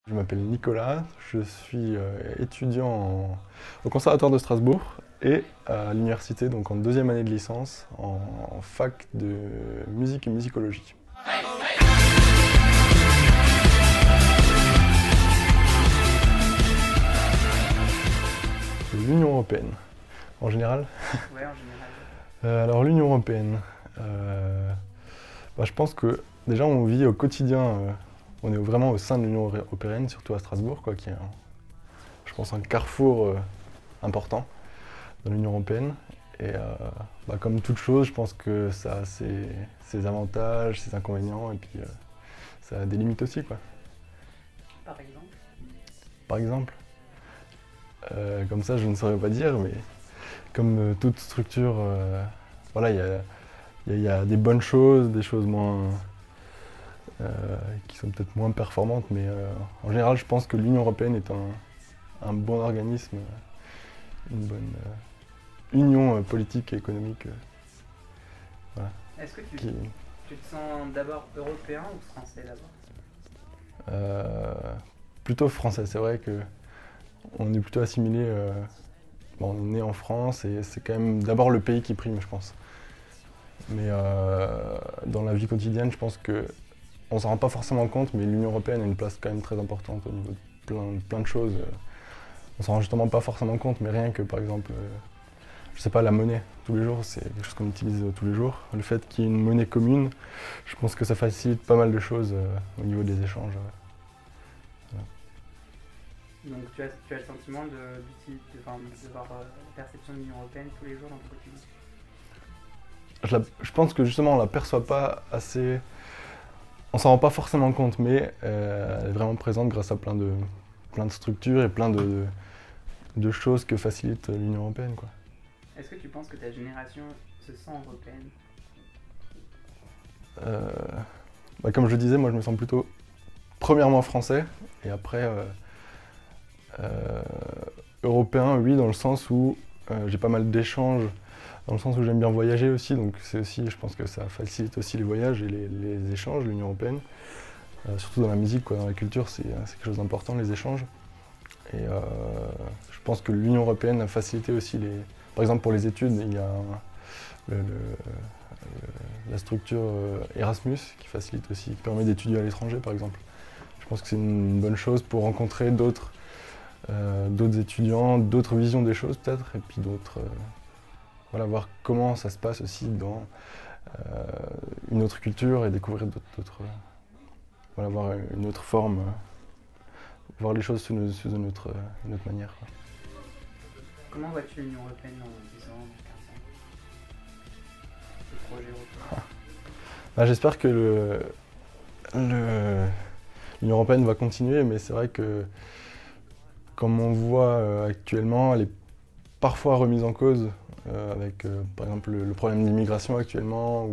Je m'appelle Nicolas, je suis étudiant au Conservatoire de Strasbourg et à l'université, donc en deuxième année de licence, en fac de musique et musicologie. L'Union européenne, en général. Ouais, en général. Alors l'Union européenne, je pense que déjà on vit au quotidien, on est vraiment au sein de l'Union européenne, surtout à Strasbourg, quoi, qui est, je pense, un carrefour important dans l'Union européenne. Et comme toute chose, je pense que ça a ses avantages, ses inconvénients, et puis ça a des limites aussi, quoi. Par exemple? Par exemple, comme ça je ne saurais pas dire, mais comme toute structure, voilà, il y a des bonnes choses, des choses moins, qui sont peut-être moins performantes, mais en général je pense que l'Union européenne est un bon organisme, une bonne union politique et économique. Voilà, Est-ce que tu te sens d'abord européen ou français d'abord? Plutôt français, c'est vrai que on est plutôt assimilé, on est né en France et c'est quand même d'abord le pays qui prime, je pense. Mais dans la vie quotidienne, je pense que on s'en rend pas forcément compte, mais l'Union européenne a une place quand même très importante au niveau de plein de choses. On s'en rend justement pas forcément compte, mais rien que par exemple, je sais pas, la monnaie, tous les jours, c'est quelque chose qu'on utilise tous les jours. Le fait qu'il y ait une monnaie commune, je pense que ça facilite pas mal de choses au niveau des échanges. Voilà. Donc tu as le sentiment de voir la perception de l'Union européenne tous les jours dans ton quotidien? Je pense que justement on la perçoit pas assez, on s'en rend pas forcément compte, mais elle est vraiment présente grâce à plein de structures et plein de choses que facilite l'Union européenne, quoi. Est-ce que tu penses que ta génération se sent européenne? Comme je disais, moi je me sens plutôt premièrement français et après européen, oui, dans le sens où j'ai pas mal d'échanges, dans le sens où j'aime bien voyager aussi, donc c'est aussi, je pense que ça facilite aussi les voyages et les échanges, l'Union européenne. Surtout dans la musique, quoi, dans la culture, c'est quelque chose d'important, les échanges. Et je pense que l'Union européenne a facilité aussi par exemple pour les études, il y a la structure Erasmus qui facilite aussi, qui permet d'étudier à l'étranger par exemple. Je pense que c'est une bonne chose pour rencontrer d'autres étudiants, d'autres visions des choses peut-être, et puis voilà, voir comment ça se passe aussi dans une autre culture et découvrir voilà, voir une autre forme, voir les choses sous une autre manière, quoi. Comment vois-tu l'Union européenne dans 10 ans, 15 ans? Le projet européen? J'espère que l'Union européenne va continuer, mais c'est vrai que, comme on voit actuellement, elle est parfois remise en cause avec, par exemple, le problème de l'immigration actuellement.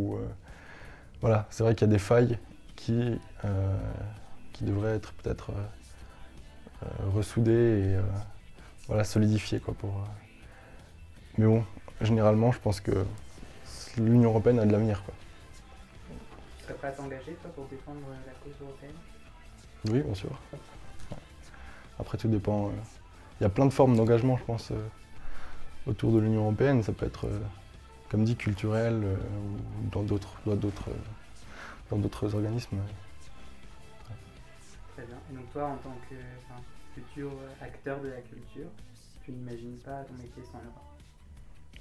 Voilà, c'est vrai qu'il y a des failles qui devraient être peut-être ressoudées et voilà, solidifiées, quoi, Mais bon, généralement, je pense que l'Union européenne a de l'avenir, quoi. Tu serais prêt à t'engager, toi, pour défendre la cause européenne? Oui, bien sûr. Après, tout dépend. Il y a plein de formes d'engagement, je pense, autour de l'Union européenne. Ça peut être, comme dit, culturel ou dans d'autres organismes. Très bien. Et donc toi, en tant que futur acteur de la culture, tu n'imagines pas ton métier sans l'Europe?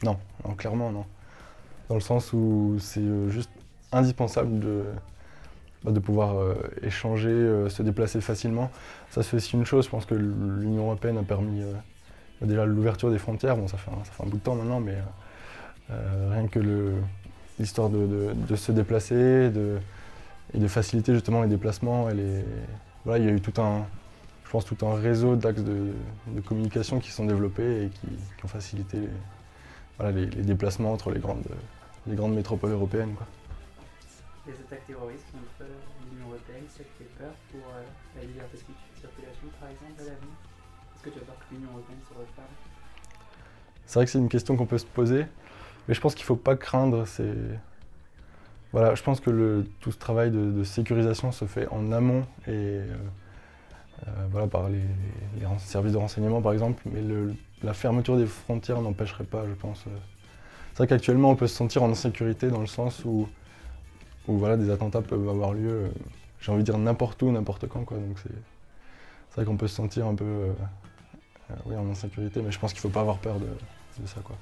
Non, clairement non. Dans le sens où c'est juste indispensable de pouvoir échanger, se déplacer facilement. Ça c'est aussi une chose, je pense que l'Union européenne a permis déjà l'ouverture des frontières. Bon, ça fait un bout de temps maintenant, mais rien que l'histoire de se déplacer et de faciliter justement les déplacements. Voilà, il y a eu tout un réseau d'axes de communication qui sont développés et qui ont facilité les déplacements entre les grandes métropoles européennes, quoi. Les attaques terroristes contre l'Union européenne, ça te fait peur pour la liberté de circulation, par exemple, à l'avenir? Est-ce que tu as peur que l'Union européenne se referme? C'est vrai que c'est une question qu'on peut se poser, mais je pense qu'il ne faut pas craindre. Voilà, je pense que tout ce travail de sécurisation se fait en amont et voilà, par les services de renseignement par exemple, mais la fermeture des frontières n'empêcherait pas, je pense. C'est vrai qu'actuellement on peut se sentir en insécurité dans le sens où voilà, des attentats peuvent avoir lieu, j'ai envie de dire n'importe où, n'importe quand, quoi. Donc c'est vrai qu'on peut se sentir un peu oui, en insécurité, mais je pense qu'il ne faut pas avoir peur de ça, quoi.